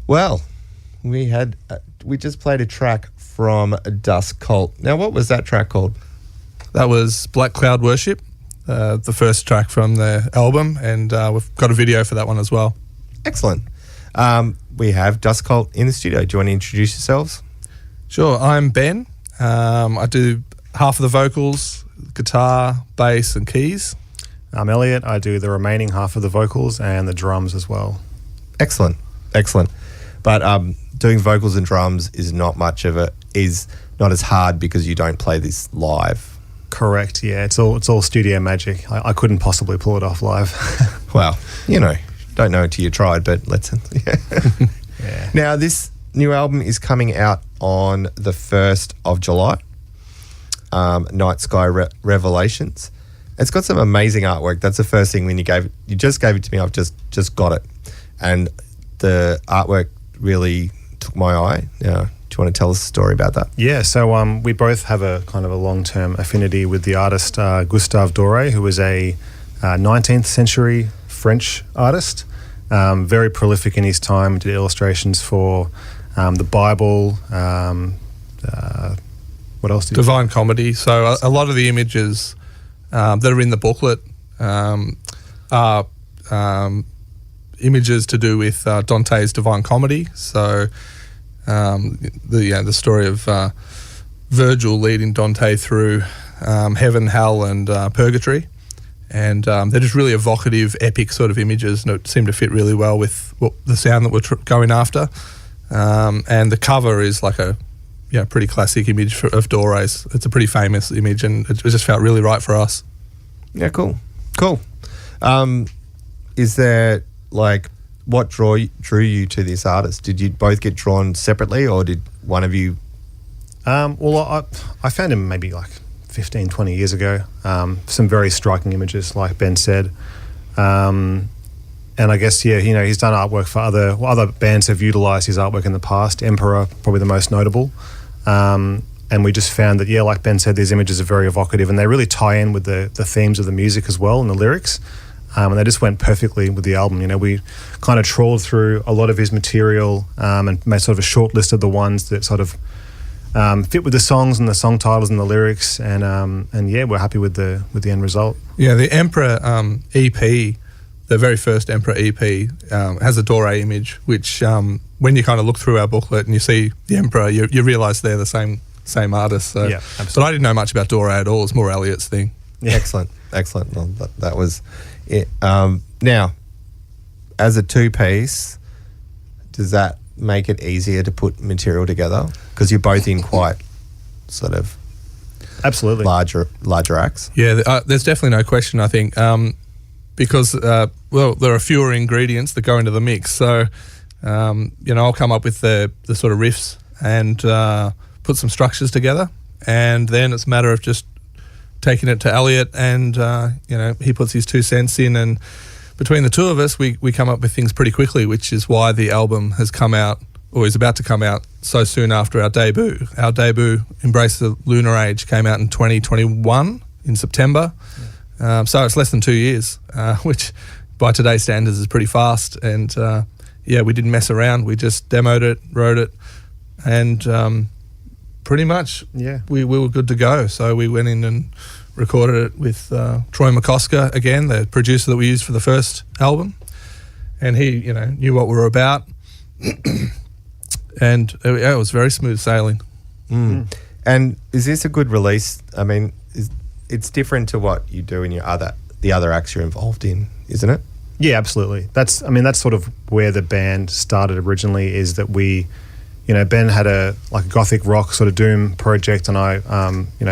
Well, we just played a track from Dusk Cult. Now, what was that track called? That was Black Cloud Worship, the first track from the album, and we've got a video for that one as well. Excellent. We have Dusk Cult in the studio. Do you want to introduce yourselves? Sure, I'm Ben. I do half of the vocals, guitar, bass and keys. I'm Elliot. I do the remaining half of the vocals and the drums as well. Excellent. But doing vocals and drums is not as hard because you don't play this live. Correct. Yeah, it's all studio magic. I couldn't possibly pull it off live. Well, don't know until you tried, but let's. Yeah. Yeah. Now, this new album is coming out on the 1st of July. Night Sky Revelations. It's got some amazing artwork. That's the first thing when you just gave it to me. I've just got it, and the artwork really took my eye. Do you want to tell us a story about that? Yeah, so we both have a kind of a long-term affinity with the artist Gustave Doré, who was a 19th century French artist, very prolific in his time, did illustrations for the Bible, what else did Divine Comedy. So a lot of the images that are in the booklet are images to do with Dante's Divine Comedy. So the story of Virgil leading Dante through heaven, hell and purgatory. And they're just really evocative, epic sort of images, and it seemed to fit really well with the sound that we're going after. And the cover is like a pretty classic image of Doré's. It's a pretty famous image, and it just felt really right for us. Yeah, cool. Is there what drew you to this artist? Did you both get drawn separately, or did one of you? Well, I found him maybe 15, 20 years ago. Some very striking images, like Ben said. And I guess, he's done artwork for other bands have utilised his artwork in the past. Emperor, probably the most notable. And we just found that, like Ben said, these images are very evocative and they really tie in with the themes of the music as well and the lyrics. And they just went perfectly with the album. We kind of trawled through a lot of his material and made sort of a short list of the ones that sort of fit with the songs and the song titles and the lyrics. And we're happy with the end result. Yeah, the Emperor EP, the very first Emperor EP, has a Doré image, which when you kind of look through our booklet and you see the Emperor, you realise they're the same artist. So. Yeah, absolutely. But I didn't know much about Doré at all. It's more Elliot's thing. Yeah. Excellent. Well, that was it. Now, as a two-piece, does that make it easier to put material together? Because you're both in quite sort of absolutely larger acts. Yeah, there's definitely no question, I think, because, there are fewer ingredients that go into the mix. So, I'll come up with the sort of riffs and put some structures together, and then it's a matter of just taking it to Elliot and, he puts his 2 cents in, and between the two of us, we come up with things pretty quickly, which is why the album has come out, or is about to come out, so soon after our debut. Our debut, Embrace the Lunar Age, came out in 2021 in September. Yeah. So it's less than 2 years, which by today's standards is pretty fast. And we didn't mess around. We just demoed it, wrote it, and pretty much we were good to go. So we went in and recorded it with Troy McCosker again, the producer that we used for the first album, and he knew what we were about. And it was very smooth sailing. And is this a good release? I mean, it's different to what you do in the other acts you're involved in, isn't it? Yeah, absolutely. That's sort of where the band started originally, is that we, Ben had a gothic rock sort of doom project, and I,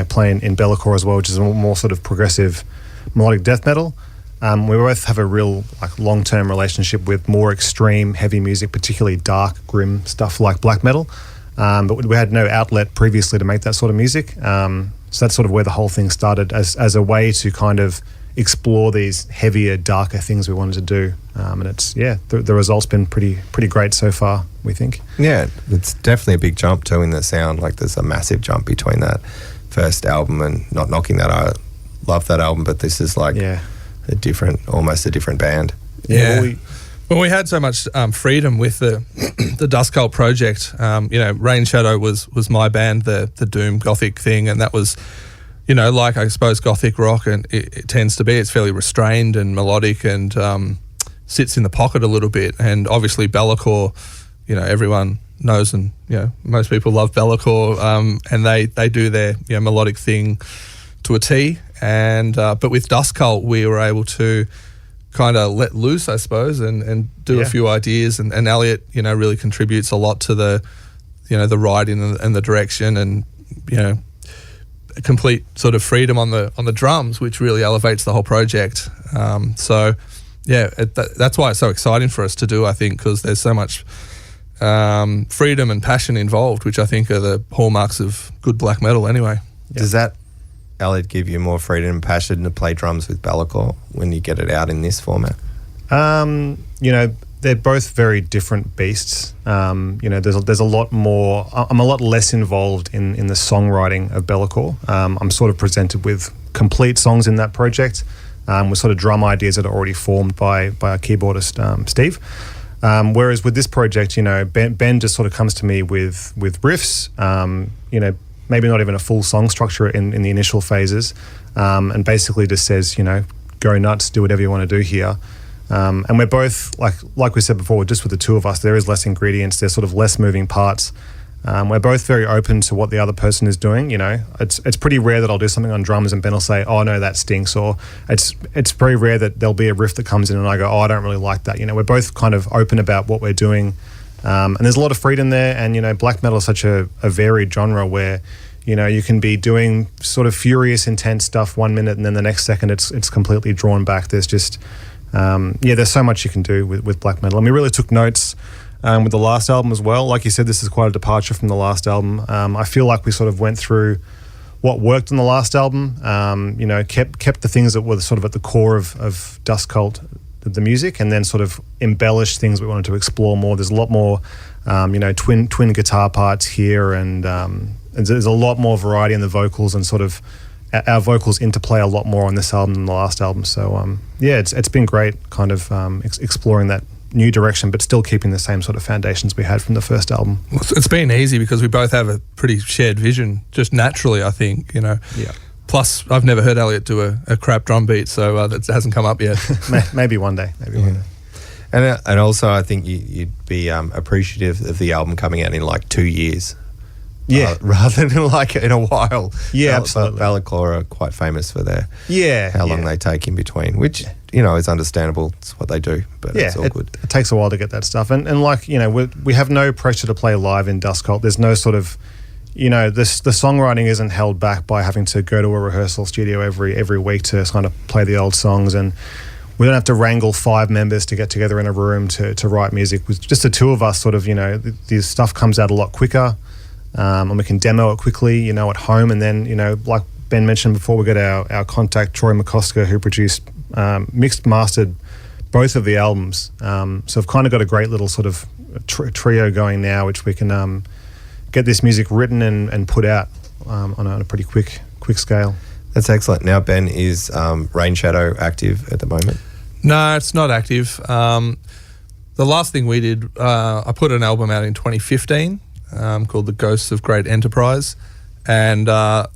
play in Bellacore as well, which is a more sort of progressive melodic death metal. We both have a real long-term relationship with more extreme heavy music, particularly dark, grim stuff like black metal. But we had no outlet previously to make that sort of music. So that's sort of where the whole thing started, as a way to kind of explore these heavier, darker things we wanted to do. And it's, the result's been pretty great so far, we think. Yeah, it's definitely a big jump too in the sound. There's a massive jump between that first album, and not knocking that. I love that album, but this is almost a different band. Yeah. Well, we had so much freedom with the the Dusk Cult project. Rain Shadow was my band, the doom gothic thing, and that was, like I suppose gothic rock, and it tends to be. It's fairly restrained and melodic, and sits in the pocket a little bit. And obviously Bellacore, everyone knows, and most people love Bellacore, and they do their melodic thing to a T. And but with Dusk Cult, we were able to kind of let loose, I suppose, and do a few ideas. And Elliot, really contributes a lot to the, the writing and the direction, and a complete sort of freedom on the drums, which really elevates the whole project. That's why it's so exciting for us to do, I think, because there's so much freedom and passion involved, which I think are the hallmarks of good black metal anyway. Does that, Elliot, give you more freedom and passion to play drums with Bellacore when you get it out in this format? They're both very different beasts. There's a lot more. I'm a lot less involved in the songwriting of Bellacore. I'm sort of presented with complete songs in that project, with sort of drum ideas that are already formed by our keyboardist Steve. Whereas with this project, Ben just sort of comes to me with riffs. Maybe not even a full song structure in the initial phases, and basically just says, go nuts, do whatever you want to do here. And we're both, like we said before, just with the two of us, there is less ingredients, there's sort of less moving parts. We're both very open to what the other person is doing. It's pretty rare that I'll do something on drums and Ben will say, oh no, that stinks, or it's very rare that there'll be a riff that comes in and I go, oh, I don't really like that. We're both kind of open about what we're doing. And there's a lot of freedom there, and black metal is such a varied genre where you can be doing sort of furious, intense stuff 1 minute, and then the next second it's completely drawn back. There's just there's so much you can do with black metal, and we really took notes with the last album as well. Like you said, this is quite a departure from the last album. I feel like we sort of went through what worked on the last album. Kept the things that were sort of at the core of Dusk Cult, the music, and then sort of embellished things we wanted to explore more. There's a lot more, twin guitar parts here, and there's a lot more variety in the vocals, and sort of our vocals interplay a lot more on this album than the last album. So it's been great, kind of exploring that new direction, but still keeping the same sort of foundations we had from the first album. It's been easy because we both have a pretty shared vision, just naturally, I think. Yeah. Plus, I've never heard Elliot do a crap drum beat, so that hasn't come up yet. Maybe one day. One day. And also, I think you'd be appreciative of the album coming out in like 2 years. Yeah. Rather than like in a while. Yeah, absolutely. Bellacore are quite famous for their how long they take in between, which, is understandable. It's what they do, but it's all good. It takes a while to get that stuff. And we have no pressure to play live in Dusk Cult. There's no sort of, the songwriting isn't held back by having to go to a rehearsal studio every week to kind of play the old songs, and we don't have to wrangle 5 members to get together in a room to write music. With just the two of us, sort of, the stuff comes out a lot quicker, and we can demo it quickly, at home. And then, like Ben mentioned before, we got our contact, Troy McCosker, who produced, mixed, mastered both of the albums. So I've kind of got a great little sort of trio going now, which we can get this music written and put out on a pretty quick scale. That's excellent. Now, Ben, is Rain Shadow active at the moment? No, it's not active. The last thing we did, I put an album out in 2015 called The Ghosts of Great Enterprise, and I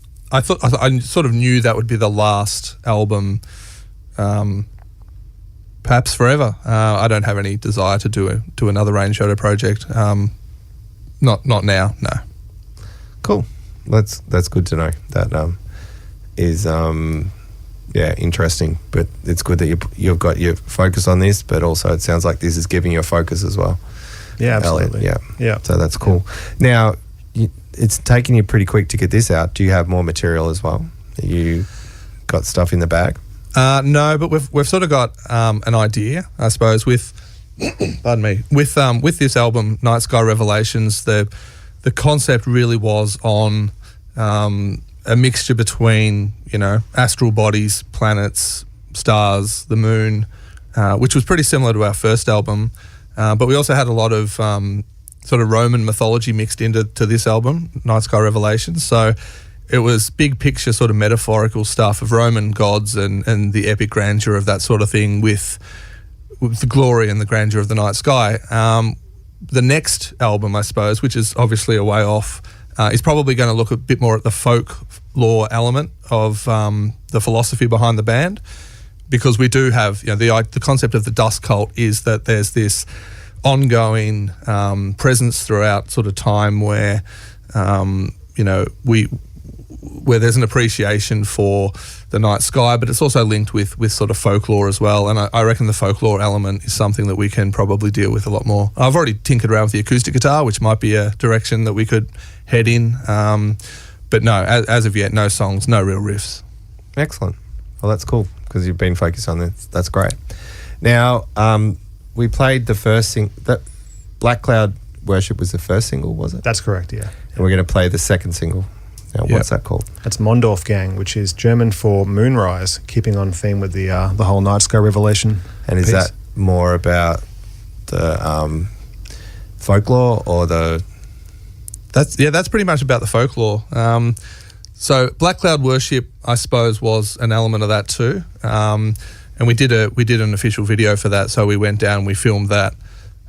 sort of knew that would be the last album, perhaps forever. I don't have any desire to do another Rain Shadow project. Not now, no. Cool. That's good to know. That is interesting. But it's good that you've got your focus on this, but also it sounds like this is giving you a focus as well. Yeah, absolutely. Elliot. Yeah. So that's cool. Yeah. Now, it's taken you pretty quick to get this out. Do you have more material as well? You got stuff in the bag? No, but we've sort of got an idea, I suppose, with pardon me, with this album, Night Sky Revelations. The concept really was on a mixture between astral bodies, planets, stars, the moon, which was pretty similar to our first album. But we also had a lot of sort of Roman mythology mixed into this album, Night Sky Revelations. So it was big picture sort of metaphorical stuff of Roman gods and the epic grandeur of that sort of thing with with the glory and the grandeur of the night sky. The next album, I suppose, which is obviously a way off, is probably going to look a bit more at the folk lore element of the philosophy behind the band, because we do have, the concept of the Dusk Cult is that there's this ongoing presence throughout sort of time where where there's an appreciation for the night sky, but it's also linked with sort of folklore as well. And I reckon the folklore element is something that we can probably deal with a lot more. I've already tinkered around with the acoustic guitar, which might be a direction that we could head in. But no, as of yet, no songs, no real riffs. Excellent. Well, that's cool because you've been focused on this. That's great. Now, we played the first that Black Cloud Worship was the first single, was it? That's correct, yeah. And we're going to play the second single. Now, what's that called? That's Mondaufgang, which is German for moonrise, keeping on theme with the whole night sky revelation. And is that more about the folklore or the... That's pretty much about the folklore. So Black Cloud Worship, I suppose, was an element of that too. And we did an official video for that. So we went down, we filmed that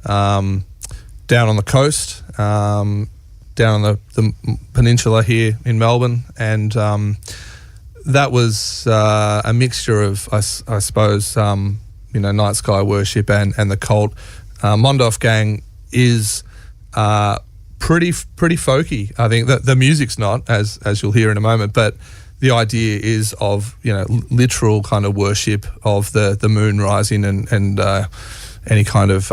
down on the coast, down on the peninsula here in Melbourne, and that was a mixture of, I suppose, night sky worship and the cult. Mondaufgang is pretty folky. I think that the music's not, as you'll hear in a moment, but the idea is of literal kind of worship of the moon rising and any kind of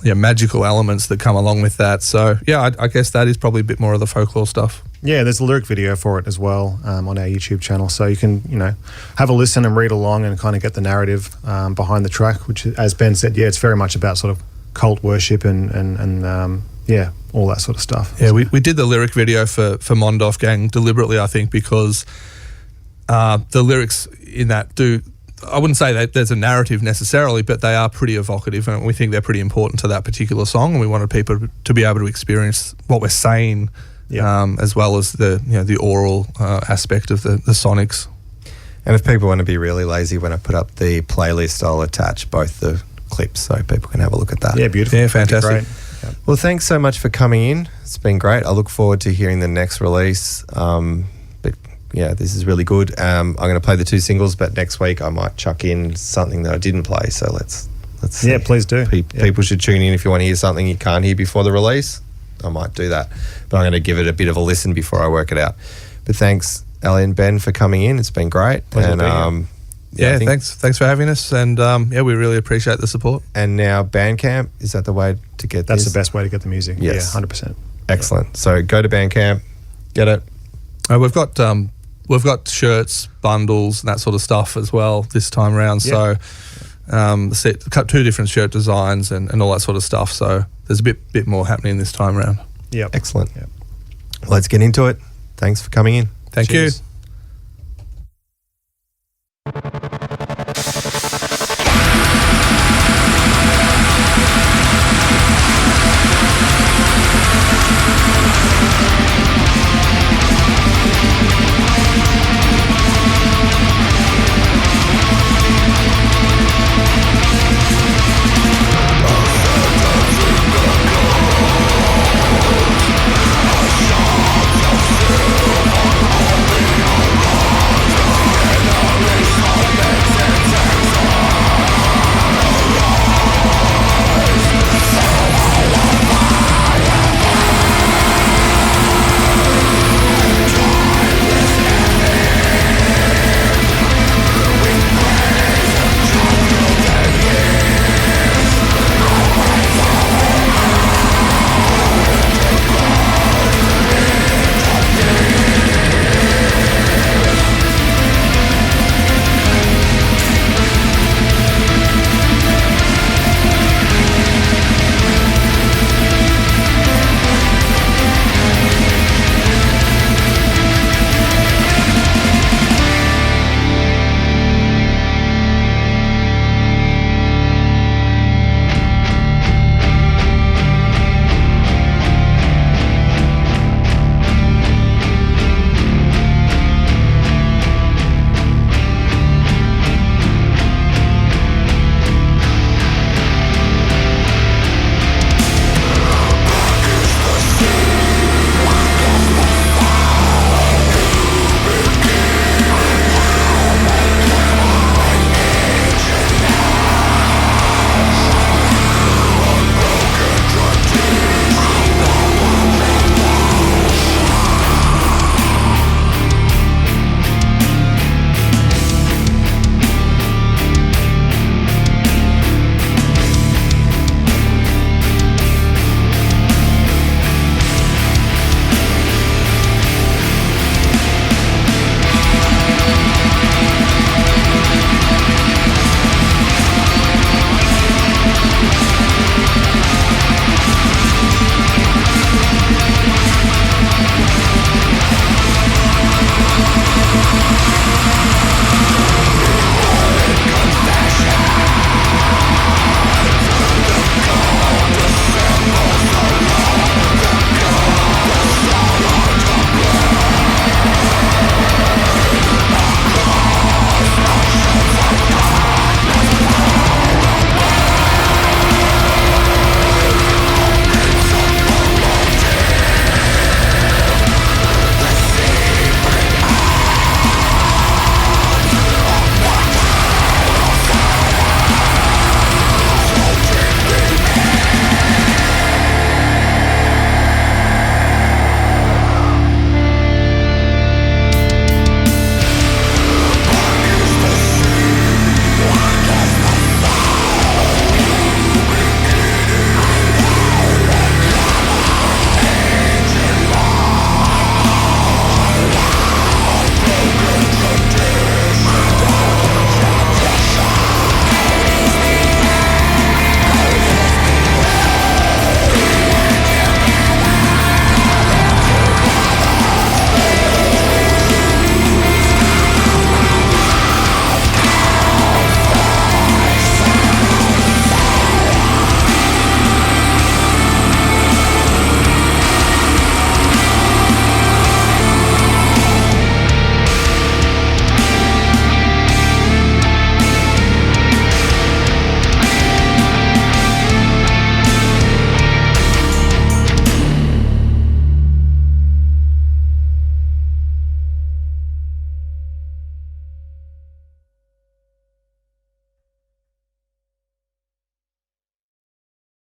magical elements that come along with that. So I guess that is probably a bit more of the folklore stuff. Yeah, there's a lyric video for it as well on our YouTube channel, so you can have a listen and read along and kind of get the narrative behind the track, which, as Ben said, it's very much about sort of cult worship and all that sort of stuff. Yeah, we did the lyric video for Mondaufgang deliberately, I think, because the lyrics in that I wouldn't say that there's a narrative necessarily, but they are pretty evocative, and we think they're pretty important to that particular song, and we wanted people to be able to experience what we're saying, as well as the oral aspect of the sonics. And if people want to be really lazy, when I put up the playlist, I'll attach both the clips so people can have a look at that. Yeah, beautiful. Yeah, fantastic. Great. Yep. Well, thanks so much for coming in. It's been great. I look forward to hearing the next release. This is really good. I'm going to play the two singles, but next week I might chuck in something that I didn't play. So let's see. Yeah, please do. People should tune in if you want to hear something you can't hear before the release. I might do that, but I'm going to give it a bit of a listen before I work it out. But thanks, Ali and Ben, for coming in. It's been great. Pleasure to be here. Thanks for having us, and we really appreciate the support. And now Bandcamp, is that the way to get That's this? the best way to get the music. Yes. Yeah, 100%. Excellent. So go to Bandcamp, get it. We've got shirts, bundles, and that sort of stuff as well this time around. Yeah. So cut 2 different shirt designs and all that sort of stuff. So there's a bit more happening this time around. Yep. Excellent. Yep. Let's get into it. Thanks for coming in. Thank Cheers. you.